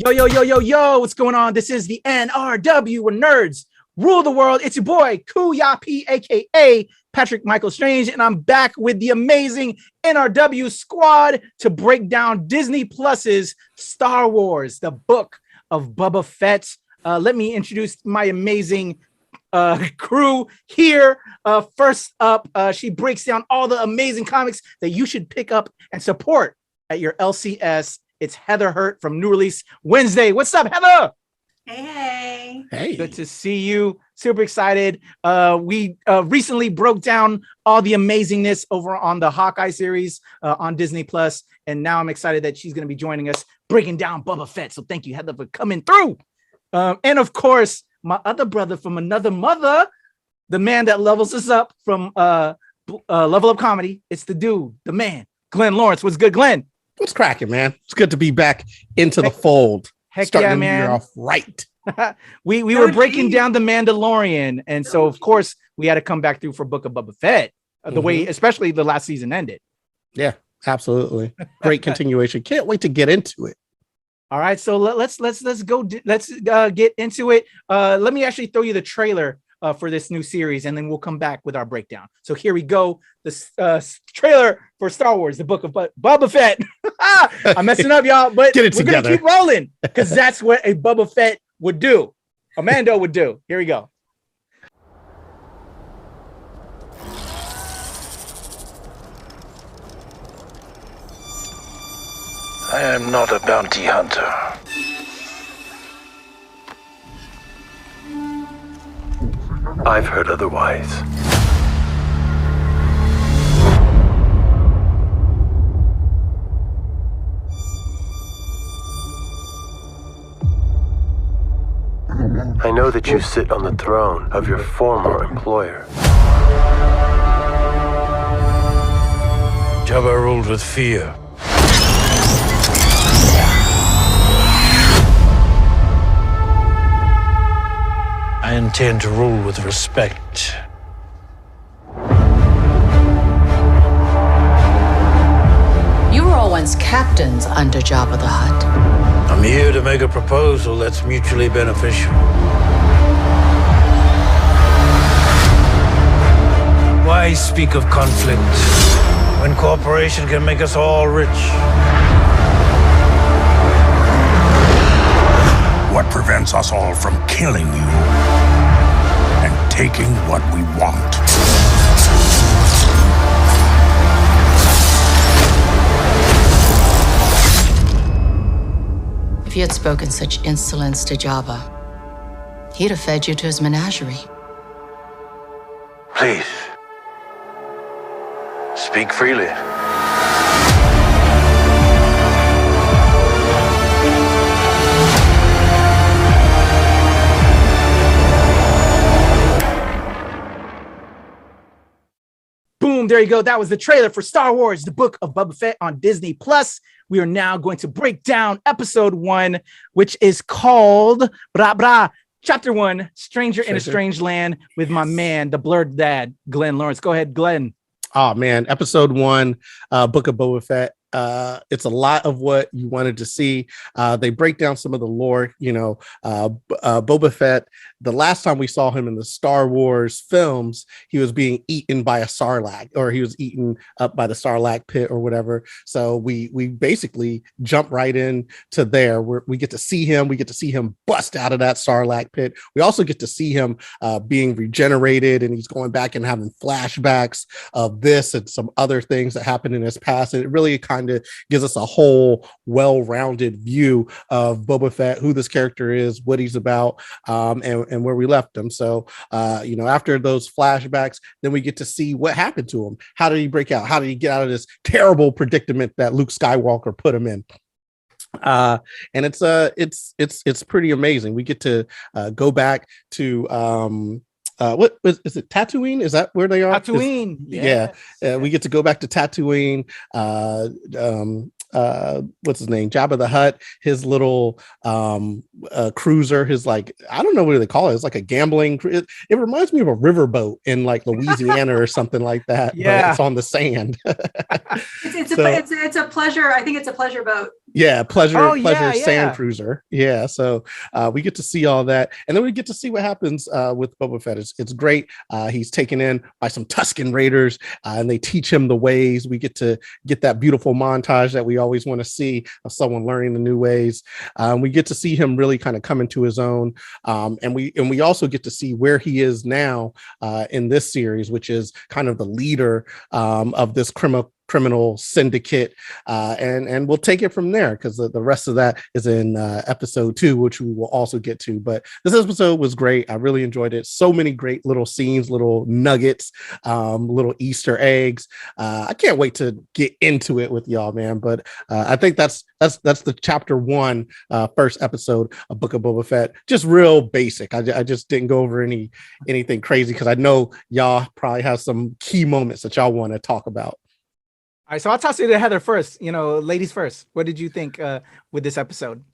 Yo, what's going on? This is the NRW, where nerds rule the world. It's your boy, Kuyapi, aka Patrick Michael Strange, and I'm back with the amazing NRW squad to break down Disney Plus's Star Wars, the Book of Boba Fett. Let me introduce my amazing crew here. First up, she breaks down all the amazing comics that you should pick up and support at your LCS. It's Heather Hurt from New Release Wednesday. What's up, Heather? Hey. Good to see you. Super excited. We recently broke down all the amazingness over on the Hawkeye series on Disney Plus, and now I'm excited that she's going to be joining us breaking down Boba Fett. So thank you, Heather, for coming through. And of course, my other brother from another mother, the man that levels us up from Level Up Comedy. It's the dude, the man, Glenn Lawrence. What's good, Glenn? What's cracking, man? It's good to be back into the fold. Heck Starting yeah, the man. year off right. we were breaking down The Mandalorian, and so of course we had to come back through for Book of Boba Fett. The way, especially the last season ended. Yeah, absolutely. Great continuation. Can't wait to get into it. All right, so let's get into it. Let me actually throw you the trailer for this new series, and then we'll come back with our breakdown. So here we go. This trailer for Star Wars, the Book of Boba Fett. I'm messing up, y'all, but we're going to keep rolling because that's what a Boba Fett would do. A Mando would do. Here we go. I am not a bounty hunter. I've heard otherwise. I know that you sit on the throne of your former employer. Jabba ruled with fear. I intend to rule with respect. You were all once captains under Jabba the Hutt. I'm here to make a proposal that's mutually beneficial. Why speak of conflict when cooperation can make us all rich? What prevents us all from killing you and taking what we want? If you had spoken such insolence to Jabba, he'd have fed you to his menagerie. Please, speak freely. Boom, there you go. That was the trailer for Star Wars, the Book of Boba Fett on Disney Plus. We are now going to break down episode 1, which is called Chapter 1, Stranger in a Strange Land, with my man, the blurred dad, Glenn Lawrence. Go ahead, Glenn. Oh man, episode 1, Book of Boba Fett. It's a lot of what you wanted to see. They break down some of the lore. Boba Fett, the last time we saw him in the Star Wars films, he was being eaten by a sarlacc, or he was eaten up by the sarlacc pit or whatever. So we basically jump right in to there where we get to see him. We get to see him bust out of that sarlacc pit. We also get to see him being regenerated, and he's going back and having flashbacks of this and some other things that happened in his past. And it really kind of gives us a whole well-rounded view of Boba Fett, who this character is, what he's about, and where we left him. So, after those flashbacks, then we get to see what happened to him. How did he break out? How did he get out of this terrible predicament that Luke Skywalker put him in? And it's pretty amazing. We get to go back to what is it, Tatooine? Is that where they are? Tatooine. Yeah. We get to go back to Tatooine. What's his name? Jabba the Hutt, his little cruiser, his, like, I don't know what they call it. It's like a gambling. It reminds me of a riverboat in like Louisiana or something like that. Yeah, but it's on the sand. It's a pleasure. I think it's a pleasure boat. Yeah, pleasure Oh, yeah, sand yeah. cruiser. Yeah, so we get to see all that, and then we get to see what happens with Boba Fett. It's great. He's taken in by some Tusken Raiders, and they teach him the ways. We get to get that beautiful montage that we always want to see of someone learning the new ways. We get to see him really kind of come into his own, and we also get to see where he is now in this series, which is kind of the leader of this criminal syndicate, and we'll take it from there because the rest of that is in episode 2, which we will also get to. But this episode was great. I really enjoyed it. So many great little scenes, little nuggets, little Easter eggs. I can't wait to get into it with y'all, man. But I think that's the chapter 1 first episode of Book of Boba Fett. Just real basic. I just didn't go over anything crazy because I know y'all probably have some key moments that y'all want to talk about. All right, so I'll toss it to Heather first. Ladies first. What did you think with this episode?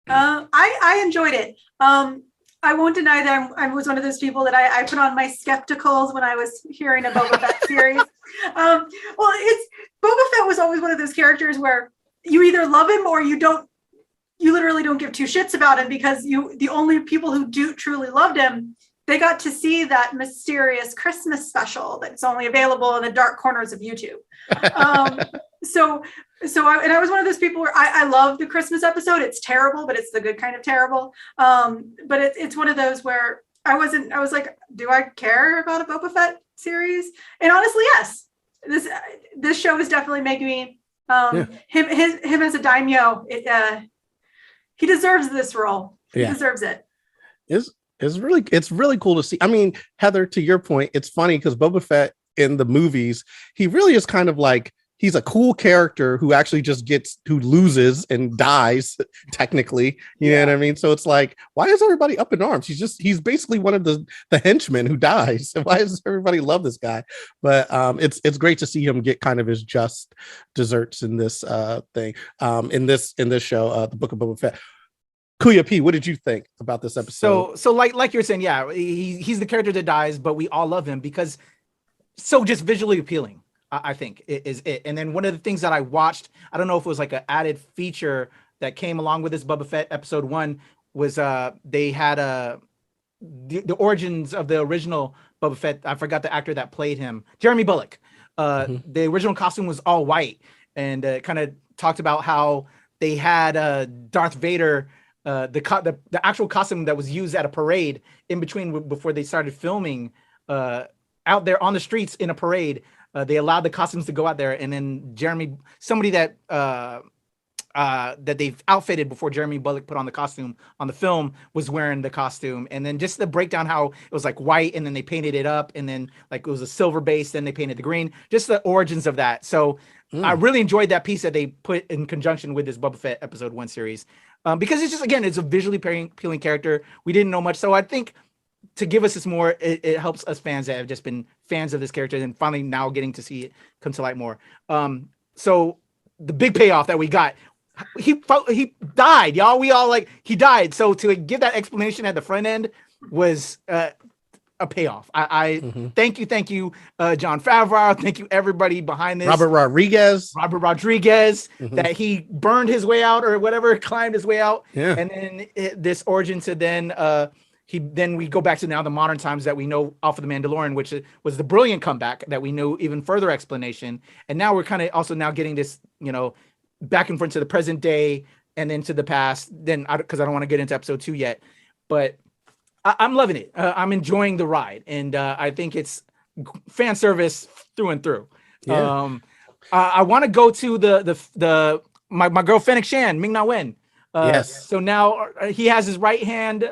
I enjoyed it. I won't deny that I was one of those people that I put on my skepticals when I was hearing a Boba Fett series. Boba Fett was always one of those characters where you either love him or you don't. You literally don't give two shits about him because the only people who do truly loved him, they got to see that mysterious Christmas special that's only available in the dark corners of YouTube. So I was one of those people where I love the Christmas episode. It's terrible, but it's the good kind of terrible. But it's one of those where I was like, do I care about a Boba Fett series? And honestly, yes. This show is definitely making me him as a daimyo. He deserves this role. He deserves it. It's really cool to see. I mean, Heather, to your point, it's funny because Boba Fett in the movies, he really is kind of like, he's a cool character who actually who loses and dies technically. You know what I mean? So it's like, why is everybody up in arms? He's basically one of the henchmen who dies. And why does everybody love this guy? But it's great to see him get kind of his just desserts in this thing. In this show, the Book of Boba Fett. Kuya P, what did you think about this episode? So like you're saying, yeah, he's the character that dies, but we all love him because so just visually appealing. I think is it. And then one of the things that I watched, I don't know if it was like an added feature that came along with this Boba Fett episode 1 was they had the origins of the original Boba Fett. I forgot the actor that played him, Jeremy Bulloch. The original costume was all white, and kind of talked about how they had Darth Vader. The actual costume that was used at a parade in between before they started filming out there on the streets in a parade. They allowed the costumes to go out there, and then somebody that they've outfitted before Jeremy Bulloch put on the costume on the film was wearing the costume. And then just the breakdown how it was like white, and then they painted it up, and then like it was a silver base, then they painted the green. Just the origins of that. So I really enjoyed that piece that they put in conjunction with this Boba Fett episode 1 series. Because it's just, again, it's a visually appealing character. We didn't know much. So I think to give us this more, it helps us fans that have just been fans of this character and finally now getting to see it come to light more. So the big payoff that we got, he died, y'all. We all he died. So to give that explanation at the front end was a payoff. I thank you, Jon Favreau. Thank you, everybody behind this. Robert Rodriguez, that he burned his way out or whatever, climbed his way out. Yeah. And then this origin to then we go back to now the modern times that we know off of the Mandalorian, which was the brilliant comeback that we knew even further explanation. And now we're kind of also now getting this, back and forth to the present day and then to the past. Then because I don't want to get into episode 2 yet, but I'm loving it. I'm enjoying the ride, and I think it's fan service through and through. Yeah. I want to go to my girl Fennec Shan, Ming-Na Wen. Yes. So now he has his right hand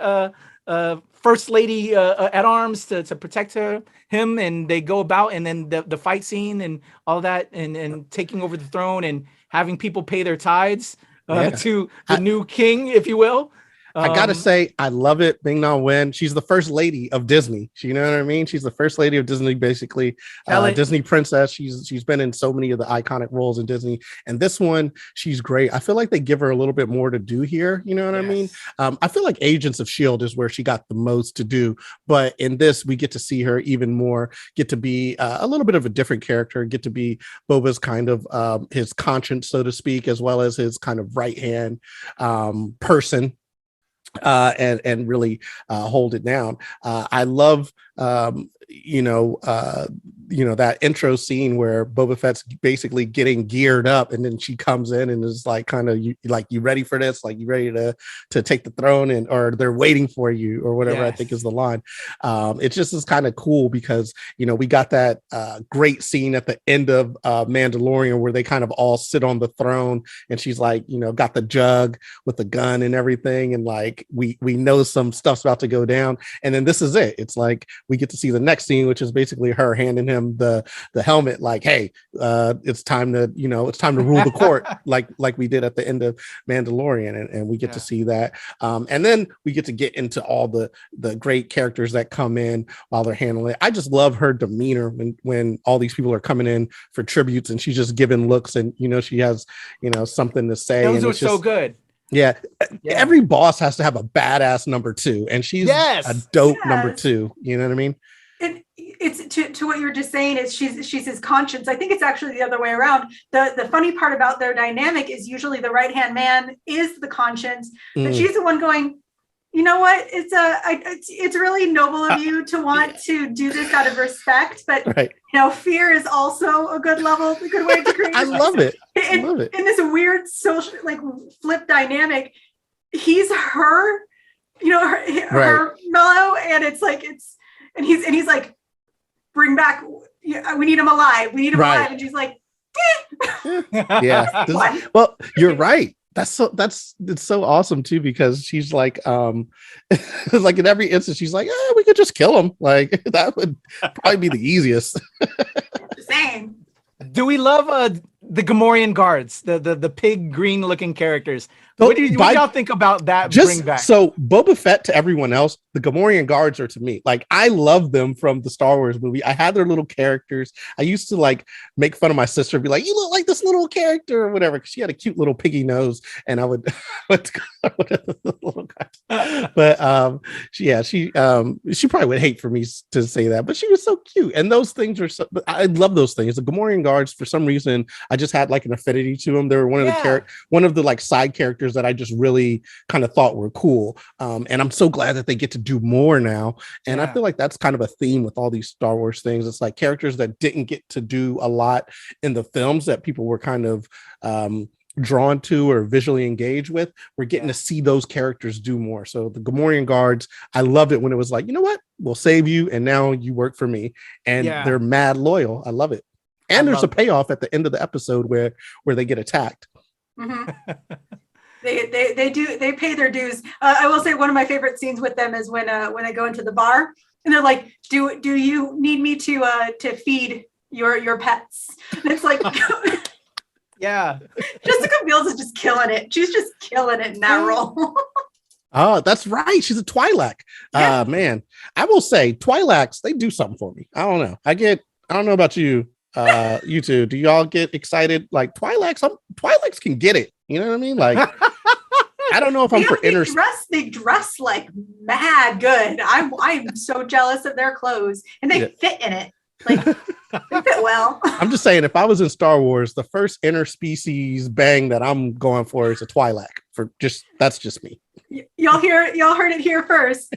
first lady at arms to protect him, and they go about, and then the fight scene and all that, and taking over the throne and having people pay their tithes to the new king, if you will. I gotta say, I love it. Ming Na Wen, she's the first lady of Disney. You know what I mean? She's the first lady of Disney, basically. Disney princess. She's been in so many of the iconic roles in Disney, and this one, she's great. I feel like they give her a little bit more to do here. You know what I mean? I feel like Agents of S.H.I.E.L.D. is where she got the most to do, but in this, we get to see her even more. Get to be a little bit of a different character. Get to be Boba's kind of his conscience, so to speak, as well as his kind of right hand person. And really hold it down. I love that intro scene where Boba Fett's basically getting geared up, and then she comes in and is like, kind of, you ready for this? Like, you ready to take the throne, and or they're waiting for you, or whatever. Yes. I think is the line. It just is kind of cool because we got that great scene at the end of Mandalorian where they kind of all sit on the throne, and she's like, got the jug with the gun and everything, and like we know some stuff's about to go down, and then this is it. It's like we get to see the next scene, which is basically her handing him the helmet, like, hey, it's time to rule the court, like we did at the end of Mandalorian, and we get to see that, and then we get to get into all the great characters that come in while they're handling it. I just love her demeanor when all these people are coming in for tributes, and she's just giving looks, and she has something to say. Those are so good. Yeah, every boss has to have a badass number two, and she's a dope number two. You know what I mean? It's to what you were just saying is she's his conscience. I think it's actually the other way around. The funny part about their dynamic is usually the right hand man is the conscience, but she's the one going, you know what? It's really noble of you to want to do this out of respect, but fear is also a good way to create. I love it. In this weird social flip dynamic, he's her, her mellow, and it's like and he's like, bring back. We need him alive. We need him alive, and she's like, well, you're right. It's so awesome too, because she's like like in every instance she's like, we could just kill him, like that would probably be the easiest. Same. Do we love the Gomorian Guards, the pig green looking characters? What do y'all think about that bring back? So Boba Fett to everyone else, the Gomorian Guards are to me. Like, I love them from the Star Wars movie. I had their little characters. I used to like make fun of my sister, be like, you look like this little character or whatever, because she had a cute little piggy nose, and I would but she probably would hate for me to say that, but she was so cute. And those things are so, I love those things. The Gomorian Guards, for some reason, I just had like an affinity to them. They were one of the like side characters that I just really kind of thought were cool. And I'm so glad that they get to do more now. And I feel like that's kind of a theme with all these Star Wars things. It's like characters that didn't get to do a lot in the films that people were kind of drawn to or visually engaged with. We're getting to see those characters do more. So the Gomorian Guards, I loved it when it was like, you know what? We'll save you, and now you work for me. And they're mad loyal. I love it. And there's a payoff at the end of the episode where they get attacked. Mm-hmm. They pay their dues. I will say one of my favorite scenes with them is when I go into the bar and they're like, do you need me to feed your pets? And it's like, Jessica Biel is just killing it. She's just killing it in that role. Oh, that's right. She's a Twilight. Man, I will say Twi'leks, they do something for me. I don't know. I don't know about you. You two, do y'all get excited? Like Twi'leks can get it. You know what I mean? Like, I don't know if I'm for inner. They dress like mad good. I'm so jealous of their clothes, and they fit in it. Like, they fit well. I'm just saying, if I was in Star Wars, the first interspecies bang that I'm going for is a Twi'lek. That's just me. Y'all heard it here first.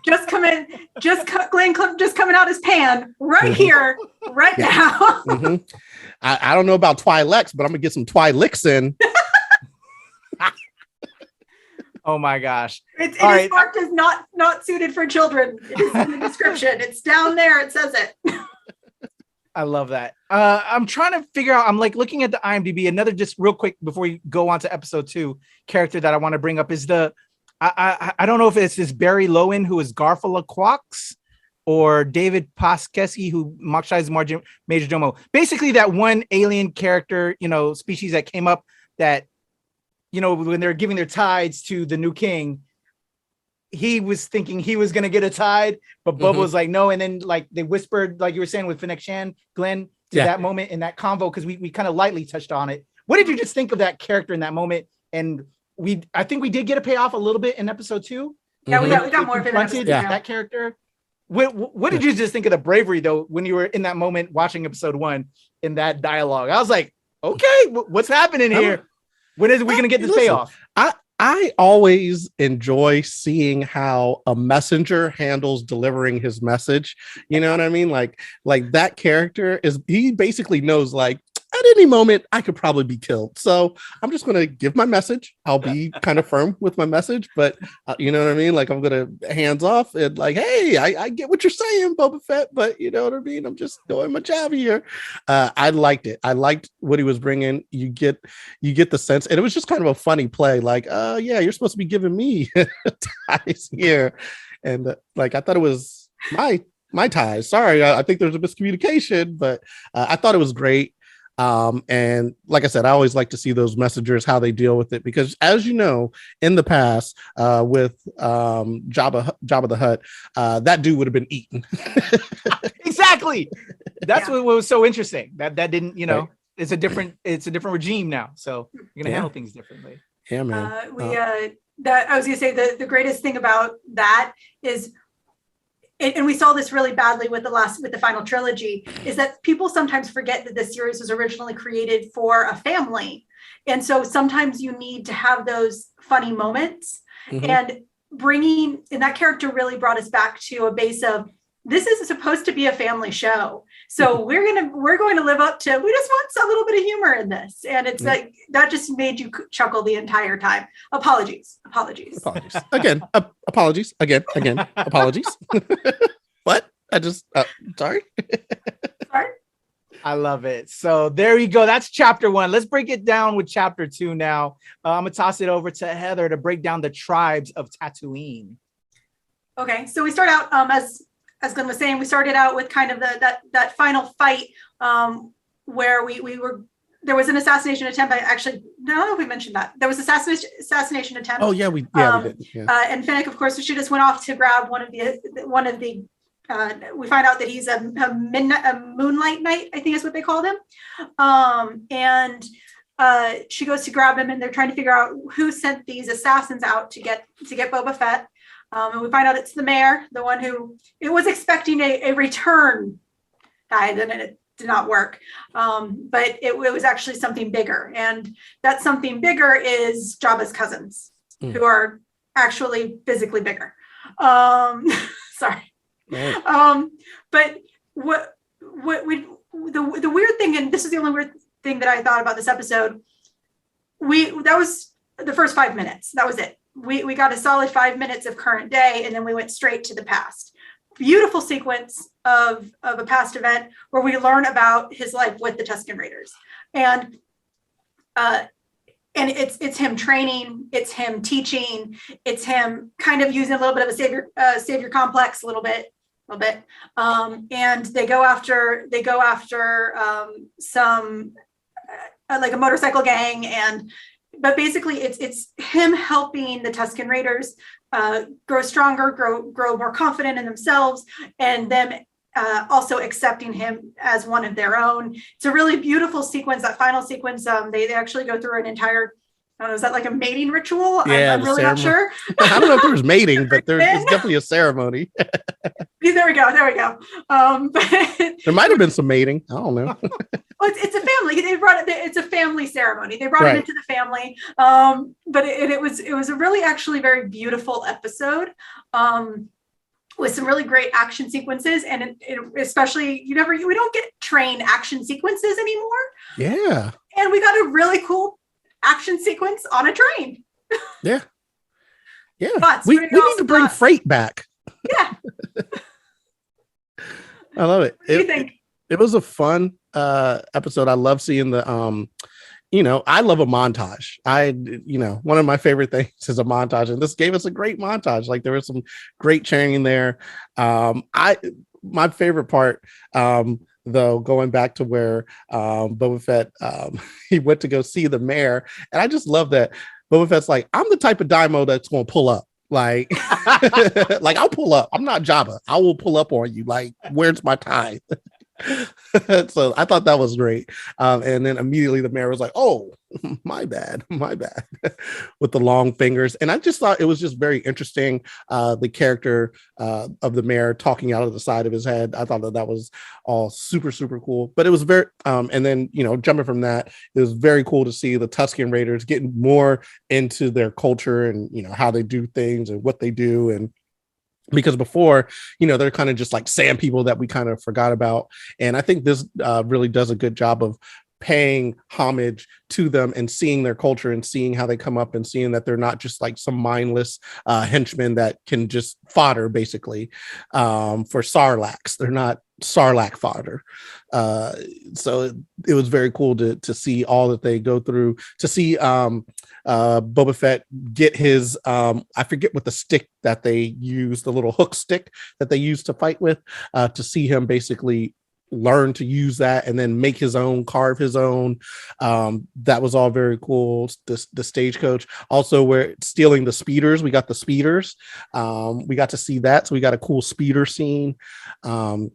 Glenn Clip just coming out his pan right here, right now. Mm-hmm. I don't know about Twi'leks, but I'm gonna get some Twi'leks in. Oh my gosh! It is marked as not suited for children. It is in the description. It's down there. It says it. I love that. I'm trying to figure out. I'm like looking at the IMDb. Another, just real quick before we go on to episode 2, character that I want to bring up is I don't know if it's this Barry Lowen who is Garfula Quox, or David Paskeski who Mokshai's Major Domo. Basically, that one alien character, species that came up that, when they're giving their tides to the new king, he was thinking he was gonna get a tide, but Boba was like, no. And then like they whispered, like you were saying with Fennec Shan, Glenn, to that moment in that convo, because we kind of lightly touched on it. What did you just think of that character in that moment? And I think we did get a payoff a little bit in episode 2. Yeah, we got more of it. That character. What did you just think of the bravery though when you were in that moment watching episode 1 in that dialogue? I was like, okay, what's happening here? When is we gonna get this payoff? I always enjoy seeing how a messenger handles delivering his message. You know what I mean? Like that character he basically knows like at any moment I could probably be killed. So I'm just going to give my message. I'll be kind of firm with my message, but you know what I mean? Like I'm going to hands off and like, hey, I get what you're saying, Boba Fett, but you know what I mean? I'm just doing my job here. I liked it. I liked what he was bringing. You get the sense, and it was just kind of a funny play. Like, yeah, you're supposed to be giving me ties here. And like, I thought it was my ties. Sorry. I think there's a miscommunication, but I thought it was great. And like I said, I always like to see those messengers, how they deal with it, because as you know, in the past, with Jabba the Hutt, that dude would have been eaten. Exactly. That's what was so interesting. That didn't, you know, right. It's a different regime now. So you're gonna handle things differently. Yeah, man. That I was gonna say the greatest thing about that is, and we saw this really badly with the final trilogy, is that people sometimes forget that this series was originally created for a family. And so sometimes you need to have those funny moments, and that character really brought us back to a base of, this is supposed to be a family show. So we're going to live up to, we just want a little bit of humor in this. And it's like, that just made you chuckle the entire time. Apologies. Again, apologies. Again, apologies. What? I just, sorry. Sorry. I love it. So there you go. That's chapter 1. Let's break it down with chapter 2 now. I'm going to toss it over to Heather to break down the tribes of Tatooine. Okay. So we start out, as Glenn was saying, we started out with kind of that final fight where there was an assassination attempt. I don't know if we mentioned that. There was assassination attempt. Oh yeah, we did. Yeah. And Fennec, of course, she just went off to grab one of the. We find out that he's a moonlight knight, I think is what they called him. And she goes to grab him, and they're trying to figure out who sent these assassins out to get Boba Fett. And we find out it's the mayor, the one who it was expecting a return guy, and it did not work. But it was actually something bigger. And that something bigger is Jabba's cousins, who are actually physically bigger. Sorry. Right. But the weird thing, and this is the only weird thing that I thought about this episode, that was the first 5 minutes. That was it. We got a solid 5 minutes of current day, and then we went straight to the past. Beautiful sequence of a past event where we learn about his life with the Tusken Raiders, and it's him training, it's him teaching, it's him kind of using a little bit of a savior complex, a little bit. And they go after some like a motorcycle gang, but basically it's him helping the Tusken Raiders grow stronger, grow more confident in themselves, and them also accepting him as one of their own. It's a really beautiful sequence. That final sequence, they actually go through an entire, I don't know, is that like a mating ritual? Yeah, I'm really not sure. I don't know if there was mating, but it's definitely a ceremony. There we go. But there might have been some mating. I don't know. Well, it's a family. They brought it. It's a family ceremony. They brought it into the family. But it was a really actually very beautiful episode. With some really great action sequences, and especially we don't get train action sequences anymore. Yeah. And we got a really cool action sequence on a train. Yeah. We need to bring freight back. Yeah. I love it. What do you think? It was a fun episode. I love seeing the I love a montage. One of my favorite things is a montage, and this gave us a great montage. Like there was some great cheering there. My favorite part, though, going back to where Boba Fett he went to go see the mayor, and I just love that Boba Fett's like, I'm the type of Daimo that's going to pull up. Like, like I'll pull up. I'm not Jabba. I will pull up on you. Like, where's my time? So I thought that was great. And then immediately the mayor was like, oh, my bad, with the long fingers. And I just thought it was just very interesting. The character of the mayor talking out of the side of his head. I thought that was all super, super cool. But it was very, and then, jumping from that, it was very cool to see the Tusken Raiders getting more into their culture and, how they do things and what they do. And because before, they're kind of just like sand people that we kind of forgot about. And I think this really does a good job of paying homage to them and seeing their culture and seeing how they come up and seeing that they're not just like some mindless henchmen that can just fodder basically for Sarlaccs. They're not Sarlacc fodder. So it was very cool to see all that they go through, to see Boba Fett get his I forget what the stick that they use, the little hook stick that they use to fight with, to see him basically learn to use that and then make his own, carve his own. That was all very cool. The stagecoach also, where stealing the speeders, we got the speeders. We got to see that, so we got a cool speeder scene. The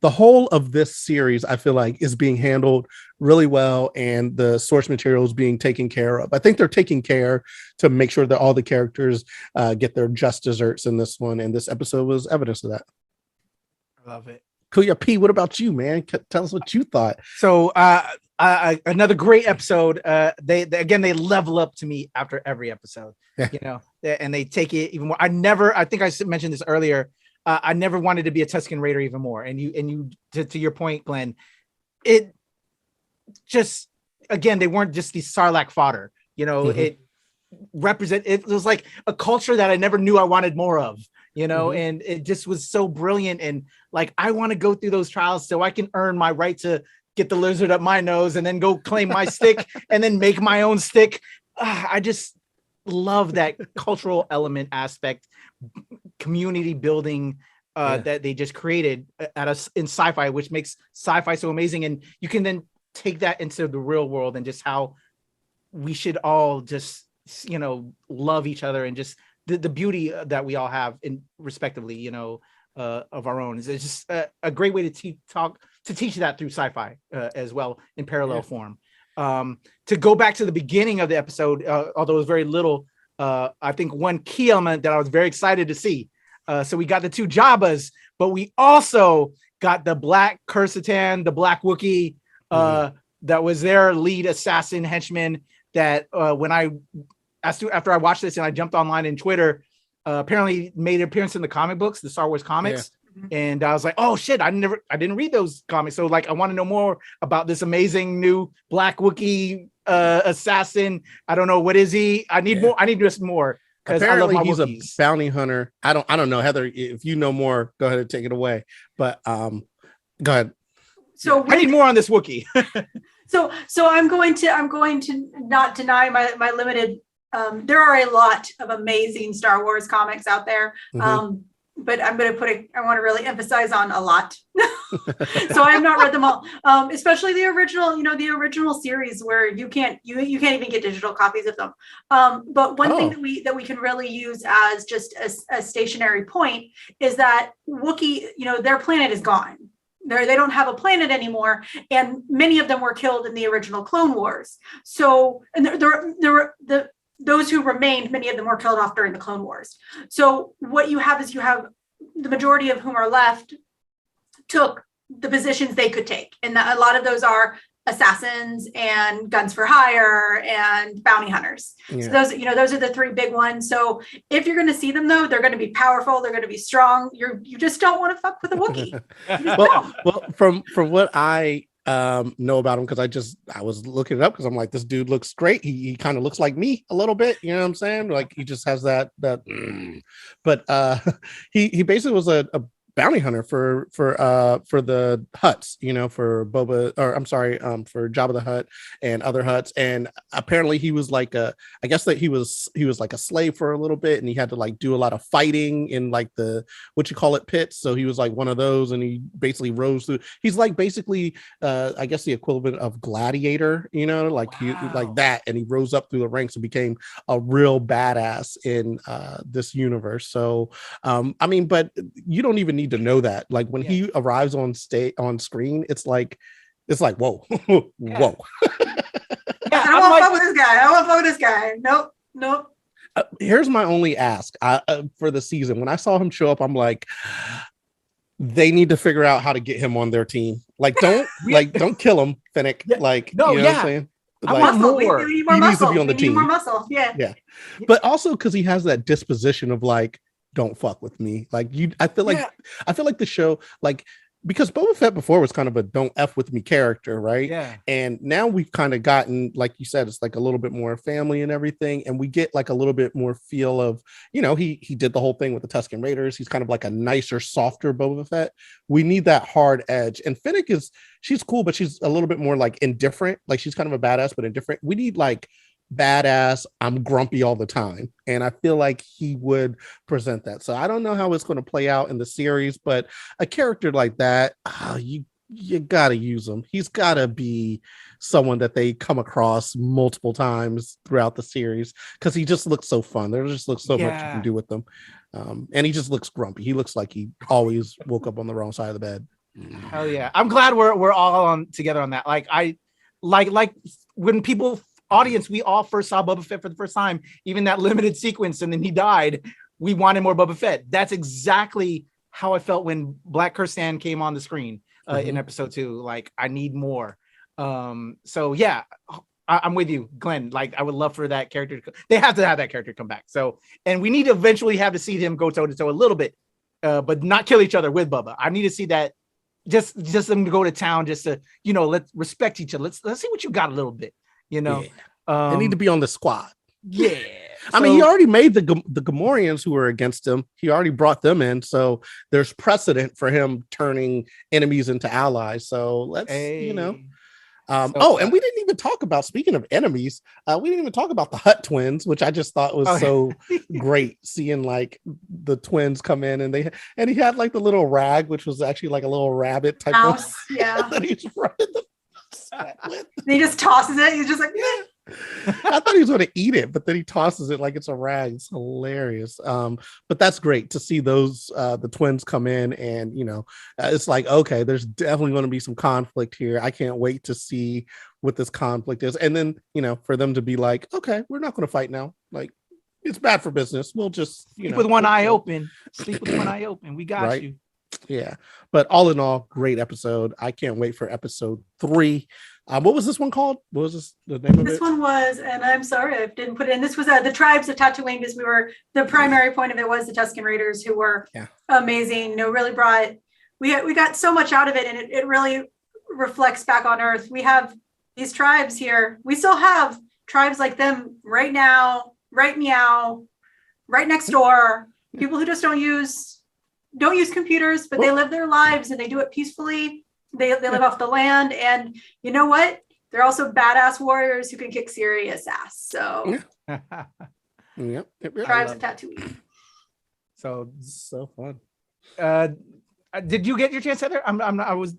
whole of this series, I feel like, is being handled really well, and the source material is being taken care of. I think they're taking care to make sure that all the characters get their just desserts in this one, and this episode was evidence of that. I love it. Kuya P, what about you, man? Tell us what you thought. So another great episode. They level up to me after every episode, and they take it even more. I think I mentioned this earlier. I never wanted to be a Tusken Raider even more. And you to your point, Glenn, it just, again, they weren't just the Sarlacc fodder, it was like a culture that I never knew I wanted more of, and it just was so brilliant. And like, I want to go through those trials so I can earn my right to get the lizard up my nose and then go claim my stick and then make my own stick. I just love that cultural element aspect, community building that they just created at us in sci-fi, which makes sci-fi so amazing. And you can then take that into the real world and just how we should all just, love each other, and just the beauty that we all have in respectively, of our own. It's just a great way to teach that through sci-fi as well in parallel form. To go back to the beginning of the episode, although it was very little, I think one key element that I was very excited to see. So we got the two Jabbas, but we also got the Black Quercetan, the Black Wookie, that was their lead assassin henchman. That after I watched this and I jumped online and Twitter, apparently made an appearance in the comic books, the Star Wars comics. And I was like, oh shit, I didn't read those comics. So like, I want to know more about this amazing new Black Wookie assassin. I don't know, what is he? I need more. I need just more. Apparently he's Wookiees. A bounty hunter. I don't know, Heather, if you know more, go ahead and take it away. But go ahead. So I need more on this Wookiee. So I'm going to not deny my limited. There are a lot of amazing Star Wars comics out there. But I'm going to I want to really emphasize on a lot. So I have not read them all, especially the original series where you can't even get digital copies of them. But one thing that we can really use as just a stationary point is that Wookiee, their planet is gone. They don't have a planet anymore, and many of them were killed in the original Clone Wars. So, and those who remained, many of them were killed off during the Clone Wars. So what you have is the majority of whom are left took the positions they could take. And a lot of those are assassins and guns for hire and bounty hunters. So those are the three big ones. So if you're going to see them though, they're going to be powerful. They're going to be strong. You just don't want to fuck with a Wookiee. well, from what I know about him, because I was looking it up because I'm like, this dude looks great. He kind of looks like me a little bit, you know what I'm saying? Like he just has that but he basically was a bounty hunter for the Hutts, for Boba, or I'm sorry, for Jabba the Hutt and other Hutts. And apparently he was like I guess that he was like a slave for a little bit, and he had to like do a lot of fighting in like the pits. So he was like one of those, and he basically rose through. He's like basically I guess the equivalent of Gladiator, like he like that, and he rose up through the ranks and became a real badass in this universe. So I mean, but you don't even need to know that. Like when he arrives on screen, it's like whoa. Whoa. Yeah, I don't want to fuck with this guy. I don't want to fuck with this guy. Nope. Here's my only ask for the season. When I saw him show up, I'm like, they need to figure out how to get him on their team. Like, don't kill him, Fennec. Yeah. Like, you know what I'm saying? I Like, want more. We need more he muscle. needs to be on the we team. Need more muscle. Yeah. But also because he has that disposition of like, don't fuck with me. Like I feel like the show, like, because Boba Fett before was kind of a don't F with me character, right? Yeah. And now we've kind of gotten, like you said, it's like a little bit more family and everything. And we get like a little bit more feel of, he did the whole thing with the Tusken Raiders. He's kind of like a nicer, softer Boba Fett. We need that hard edge. And Fennec she's cool, but she's a little bit more like indifferent. Like she's kind of a badass, but indifferent. We need like badass, I'm grumpy all the time, and I feel like he would present that. So I don't know how it's going to play out in the series, but a character like that, you gotta use him. He's gotta be someone that they come across multiple times throughout the series, because he just looks so fun. There just looks so much you can do with them, and he just looks grumpy. He looks like he always woke up on the wrong side of the bed. Hell yeah, I'm glad we're all on together on that. Like I like when people audience, we all first saw Boba Fett for the first time, even that limited sequence, and then he died. We wanted more Boba Fett. That's exactly how I felt when Black Kirsan came on the screen in episode 2. Like, I need more. So yeah, I'm with you, Glenn. Like, I would love for that character they have to have that character come back. So, and we need to eventually have to see him go toe to toe a little bit, but not kill each other with Bubba. I need to see that. Just them to go to town, just to let's respect each other. Let's see what you got a little bit. They need to be on the squad. Yeah. I mean, he already made the Gomorians who were against him. He already brought them in. So there's precedent for him turning enemies into allies. So let's, and we didn't even talk about, speaking of enemies, we didn't even talk about the Hutt twins, which I just thought was so great, seeing like the twins come in, and he had like the little rag, which was actually like a little rabbit type mouse, of that he's running the he just tosses it. He's just like, I thought he was going to eat it, but then he tosses it like it's a rag. It's hilarious. But that's great to see those the twins come in, and it's like, okay, there's definitely going to be some conflict here. I can't wait to see what this conflict is, and then for them to be like, okay, we're not going to fight now. Like, it's bad for business. We'll just sleep with one eye open. Sleep with one eye open. We got you. Yeah, but all in all, great episode. I can't wait for episode 3. What was this one called? What was the name of it? This one was, and I'm sorry I didn't put it in. This was the Tribes of Tatooine, because the primary point of it was the Tusken Raiders, who were amazing. Really we got so much out of it, and it really reflects back on Earth. We have these tribes here. We still have tribes like them right now, right meow, right next door. People who just don't use computers, but they live their lives, and they do it peacefully. They live off the land, and you know what? They're also badass warriors who can kick serious ass. So, Tribes of Tatooine. So fun. Did you get your chance, Heather? I was.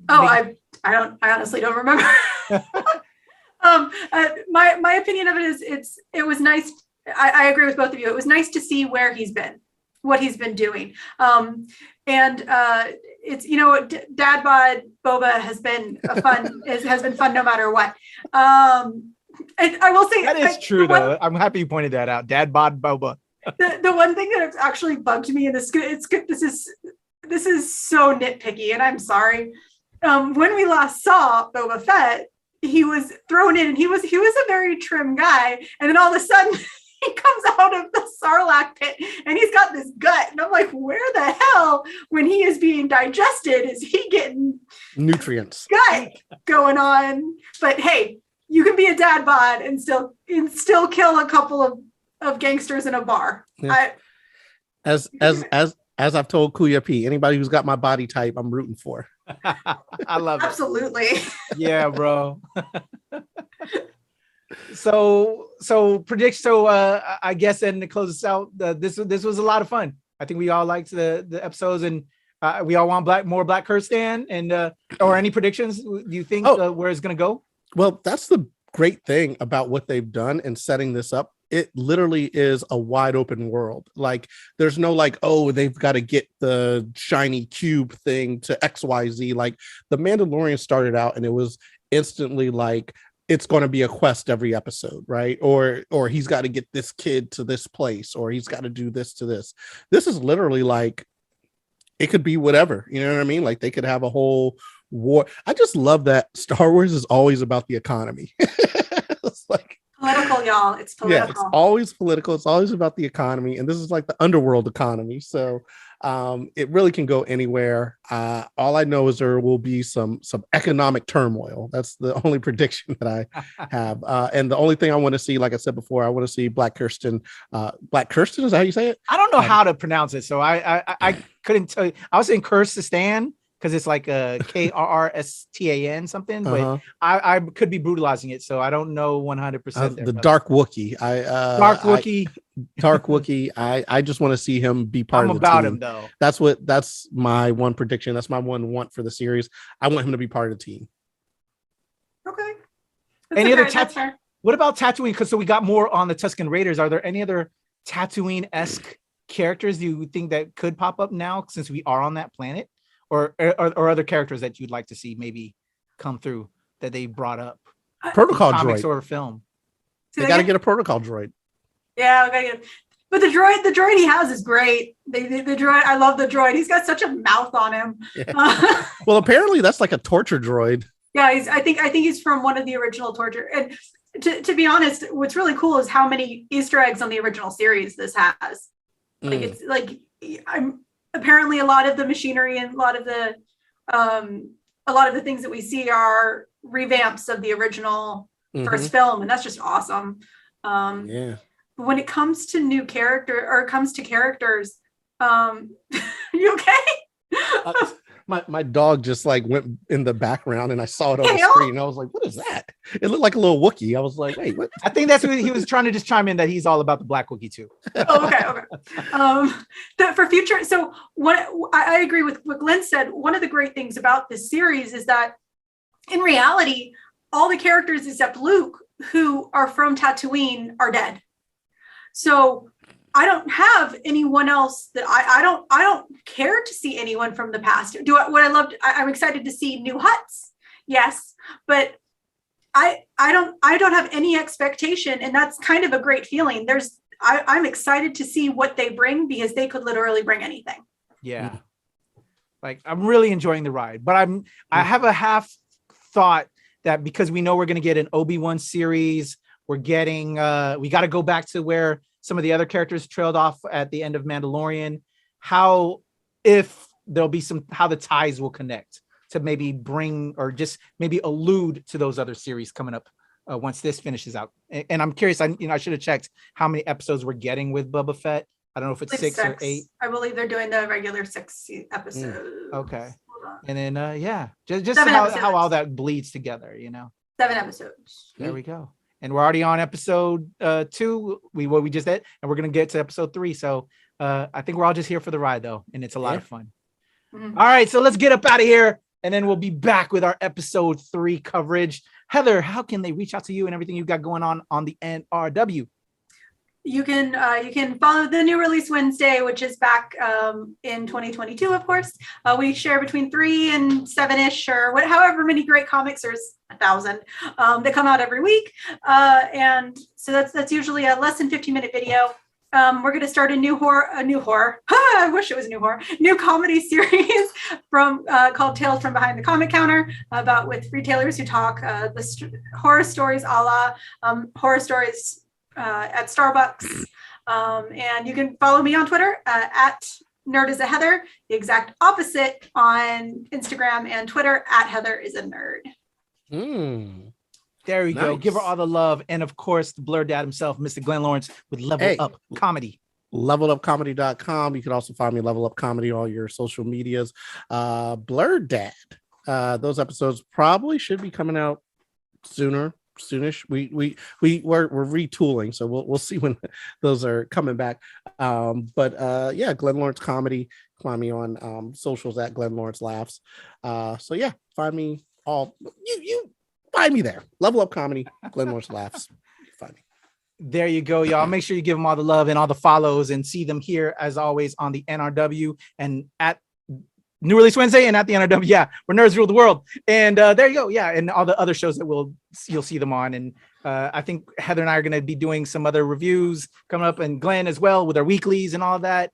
I honestly don't remember. My opinion of it is it was nice. I agree with both of you. It was nice to see where he's been, what he's been doing. It's Dad Bod Boba has been has been fun no matter what. And I will say that is true though. I'm happy you pointed that out. Dad Bod Boba. The one thing that actually bugged me in this, it's good. This is so nitpicky, and I'm sorry. When we last saw Boba Fett, he was thrown in, and he was a very trim guy, and then all of a sudden he comes out of the Sarlacc pit, and he's got this gut, and I'm like, where the hell, when he is being digested, is he getting nutrients gut going on? But hey, you can be a dad bod and still kill a couple of gangsters in a bar. Yeah. As as I've told Kuya P, anybody who's got my body type, I'm rooting for. I love it. Absolutely. Yeah, bro. So predict. So I guess, and to close this out, this was a lot of fun. I think we all liked the episodes, and we all want more Black Kirsten. And or any predictions? Do you think where it's gonna go? Well, that's the great thing about what they've done and setting this up. It literally is a wide open world. Like there's no like, oh, they've got to get the shiny cube thing to XYZ. Like the Mandalorian started out and it was instantly like, it's going to be a quest every episode, right? Or he's got to get this kid to this place, or he's got to do this to this. This is literally like, it could be whatever, you know what I mean? Like they could have a whole war. I just love that Star Wars is always about the economy. It's like political, y'all. It's political. Yeah, it's always political. It's always about the economy, and this is like the underworld economy. So it really can go anywhere. All I know is there will be some economic turmoil. That's the only prediction that I have. And the only thing I want to see, like I said before, I want to see Black Kirsten. Black Kirsten, is that how you say it? I don't know how to pronounce it, so I couldn't tell you. I was saying Kirsten because it's like a Krrstan something, but I could be brutalizing it, so I don't know 100%. The Dark Wookie. Dark Wookie. I just want to see him be part of the team. Him though. That's my one prediction. That's my one want for the series. I want him to be part of the team. Okay. Any other what about Tatooine? Because so we got more on the Tusken Raiders. Are there any other Tatooine-esque characters do you think that could pop up now since we are on that planet? Or other characters that you'd like to see maybe come through that they brought up? Protocol comics droid or film. They got to get a protocol droid. Yeah, okay. But the droid he has is great. The droid, I love the droid. He's got such a mouth on him. Yeah. Well, apparently that's like a torture droid. Yeah, I think he's from one of the original torture. And to be honest, what's really cool is how many Easter eggs on the original series this has. Like it's like apparently a lot of the machinery and a lot of the things that we see are revamps of the original first film, and that's just awesome. Yeah. When it comes to new character or it comes to characters, you okay? My dog just like went in the background and I saw it on the screen and I was like, what is that? It looked like a little Wookiee. I was like, wait, what? I think that's what he was trying to just chime in, that he's all about the Black Wookiee too. Okay. For future, so what I agree with what Glenn said. One of the great things about this series is that in reality, all the characters except Luke who are from Tatooine are dead. So I don't have anyone else that I don't care to see anyone from the past. I'm excited to see new Hutts. Yes, but I don't have any expectation, and that's kind of a great feeling. I'm excited to see what they bring because they could literally bring anything. Yeah. Like I'm really enjoying the ride, but I have a half thought that because we know we're going to get an Obi-Wan series, we're getting we got to go back to where some of the other characters trailed off at the end of Mandalorian, how the ties will connect to maybe bring or just maybe allude to those other series coming up once this finishes out. And I'm curious, I should have checked how many episodes we're getting with Boba Fett. I don't know if it's six or 8. I believe they're doing the regular 6 episodes. Okay. And then, just how all that bleeds together, 7 episodes. There we go. And we're already on episode 2. We just did, and we're gonna get to episode 3. So I think we're all just here for the ride, though, and it's a lot of fun. Mm-hmm. All right, so let's get up out of here, and then we'll be back with our episode 3 coverage. Heather, how can they reach out to you and everything you've got going on the NRW? You can follow the New Release Wednesday, which is back in 2022, of course. We share between 3 and 7-ish or however many great comics. There's 1,000 that come out every week. And so that's usually a less than 15-minute video. We're going to start a new horror. I wish it was a new horror. New comedy series called Tales from Behind the Comic Counter, with retailers who talk horror stories a la horror stories at Starbucks. And you can follow me on Twitter at NerdIsAHeather, the exact opposite on Instagram and Twitter at HeatherIsANerd. There we go. Give her all the love. And of course, the Blur Dad himself, Mr. Glenn Lawrence with Level Up Comedy. levelupcomedy.com. You can also find me Level Up Comedy on all your social medias. Blurred Dad. Those episodes probably should be coming out soonish. We're retooling, so we'll see when those are coming back. Yeah, Glenn Lawrence Comedy. Find me on socials at Glenn Lawrence Laughs. So yeah, find me all. You find me there. Level Up Comedy, Glenn Lawrence Laughs. Find me. There you go, y'all. Make sure you give them all the love and all the follows, and see them here as always on the NRW and at New Release Wednesday and at the NRW. Yeah, where nerds rule the world. And there you go. Yeah, and all the other shows that you'll see them on. And I think Heather and I are going to be doing some other reviews coming up, and Glenn as well with our weeklies and all of that.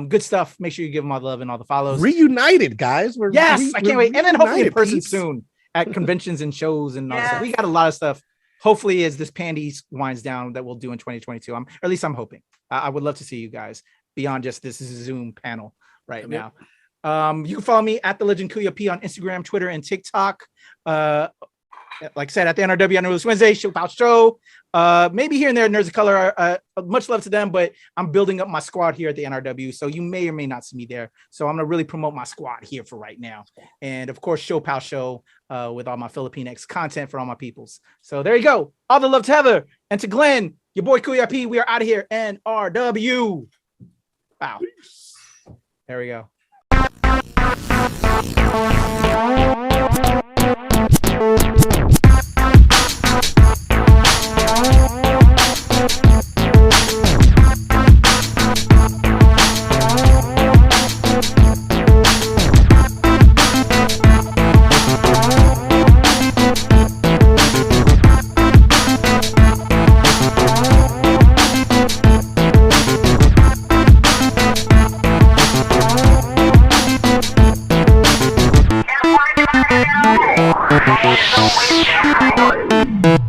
Good stuff. Make sure you give them all the love and all the follows. Reunited, guys. I can't wait. And then hopefully in person soon at conventions and shows and all that stuff. We got a lot of stuff. Hopefully, as this pandy winds down, that we'll do in 2022. Or at least I'm hoping. I would love to see you guys beyond just this Zoom panel now. You can follow me at the Legend Kuya P on Instagram, Twitter, and TikTok. Like I said, at the NRW on this Wednesday, show. Maybe here and there, Nerds of Color. Much love to them, but I'm building up my squad here at the NRW, so you may or may not see me there. So I'm gonna really promote my squad here for right now, and of course, Show with all my Filipinx content for all my peoples. So there you go. All the love to Heather and to Glenn, your boy Kuya P. We are out of here. NRW. Wow. There we go. Don't waste your time.